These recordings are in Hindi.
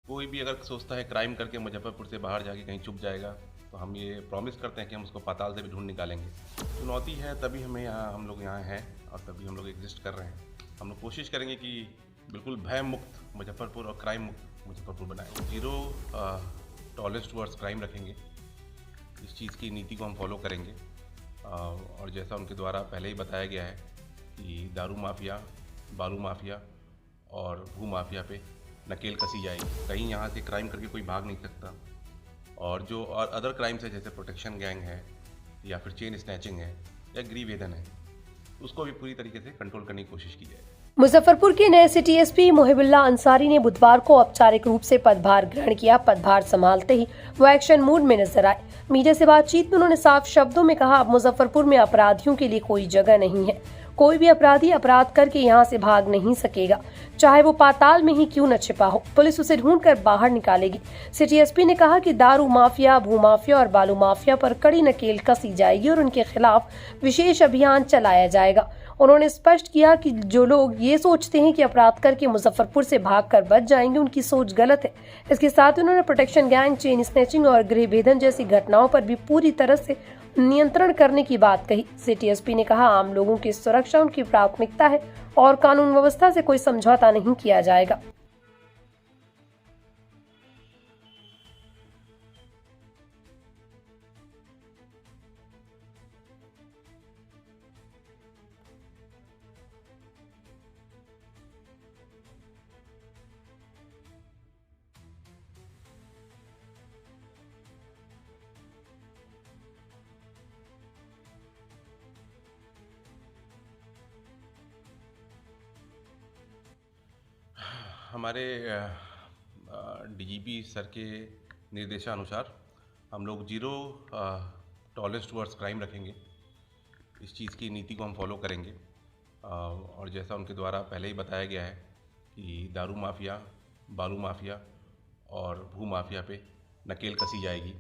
कोई भी अगर सोचता है क्राइम करके मुजफ्फरपुर से बाहर जाके कहीं छुप जाएगा, तो हम ये प्रॉमिस करते हैं कि हम उसको पाताल से भी ढूंढ निकालेंगे। चुनौती है, तभी हम लोग यहाँ हैं और तभी हम लोग एग्जिस्ट कर रहे हैं। हम लोग कोशिश करेंगे कि बिल्कुल भय मुक्त मुजफ्फरपुर और क्राइम मुक्त मुजफ्फरपुर बनाएं। जीरो टॉलरेंस टुवर्ड्स क्राइम रखेंगे। इस चीज़ की नीति को हम फॉलो करेंगे। और जैसा उनके द्वारा पहले ही बताया गया है कि दारू माफिया, बालू माफिया और भू माफिया पे नकेल कसी जाएगी। कहीं यहाँ से क्राइम करके कोई भाग नहीं सकता। और जो और अदर क्राइम्स है, जैसे प्रोटेक्शन गैंग है या फिर चेन स्नैचिंग है या गृहभेदन है, उसको भी पूरी तरीके से कंट्रोल करने की कोशिश की जाए। मुजफ्फरपुर के नए सिटी एसपी मोहिबुल्लाह अंसारी ने बुधवार को औपचारिक रूप से पदभार ग्रहण किया। पदभार संभालते ही वो एक्शन मूड में नजर आए। मीडिया से बातचीत में उन्होंने साफ शब्दों में कहा, अब मुजफ्फरपुर में अपराधियों के लिए कोई जगह नहीं है। कोई भी अपराधी अपराध करके यहाँ से भाग नहीं सकेगा, चाहे वो पाताल में ही क्यों न छिपा हो। पुलिस उसे ढूंढकर बाहर निकालेगी। सिटी एसपी ने कहा कि दारू माफिया, भू माफिया और बालू माफिया पर कड़ी नकेल कसी जाएगी और उनके खिलाफ विशेष अभियान चलाया जाएगा। उन्होंने स्पष्ट किया कि जो लोग ये सोचते हैं कि अपराध करके मुजफ्फरपुर से भागकर बच जाएंगे, उनकी सोच गलत है। इसके साथ ही उन्होंने प्रोटेक्शन गैंग, चेन स्नैचिंग और गृहभेदन जैसी घटनाओं पर भी पूरी तरह से नियंत्रण करने की बात कही। सिटी एसपी ने कहा, आम लोगों की सुरक्षा उनकी प्राथमिकता है और कानून व्यवस्था से कोई समझौता नहीं किया जाएगा। हमारे डीजीपी सर के निर्देशानुसार हम लोग जीरो टॉलरेंस टुवर्ड्स क्राइम रखेंगे। इस चीज़ की नीति को हम फॉलो करेंगे। और जैसा उनके द्वारा पहले ही बताया गया है कि दारू माफिया, बालू माफिया और भू माफिया पे नकेल कसी जाएगी।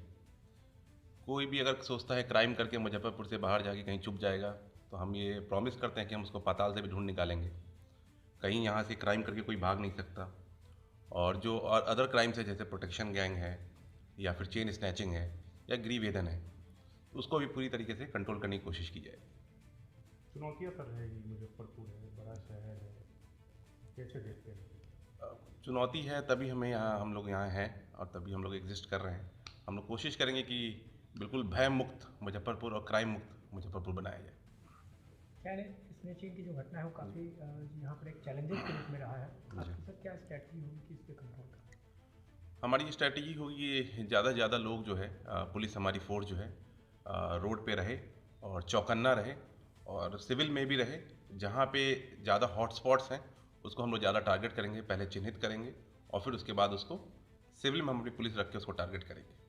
कोई भी अगर सोचता है क्राइम करके मुजफ्फरपुर से बाहर जाके कहीं छुप जाएगा, तो हम ये प्रॉमिस करते हैं कि हम उसको पाताल से भी ढूंढ निकालेंगे। कहीं यहाँ से क्राइम करके कोई भाग नहीं सकता। और जो और अदर क्राइम्स है, जैसे प्रोटेक्शन गैंग है या फिर चेन स्नैचिंग है या गृहभेदन है, उसको भी पूरी तरीके से कंट्रोल करने की कोशिश की जाए। चुनौतियाँ सर रहेगी, मुजफ्फरपुर है, बड़ा शहर है, कैसे देखते हैं? चुनौती है, तभी हम लोग यहाँ हैं और तभी हम लोग एग्जिस्ट कर रहे हैं। हम लोग कोशिश करेंगे कि बिल्कुल भय मुक्त मुजफ्फरपुर और क्राइम मुक्त मुजफ्फरपुर बनाया जाए। खैर, स्नैचिंग की जो घटना है वो काफ़ी यहाँ पर एक चैलेंजेस के रूप में रहा है। आपकी सर क्या स्ट्रैटेजी होगी कि इस पे कंट्रोल करें? हमारी स्ट्रैटेजी होगी ज़्यादा से ज़्यादा लोग जो है, पुलिस हमारी फोर्स जो है रोड पे रहे और चौकन्ना रहे और सिविल में भी रहे। जहाँ पे ज़्यादा हॉटस्पॉट्स हैं उसको हम लोग ज़्यादा टारगेट करेंगे, पहले चिन्हित करेंगे और फिर उसके बाद उसको सिविल में हम अपनी पुलिस रख के उसको टारगेट करेंगे।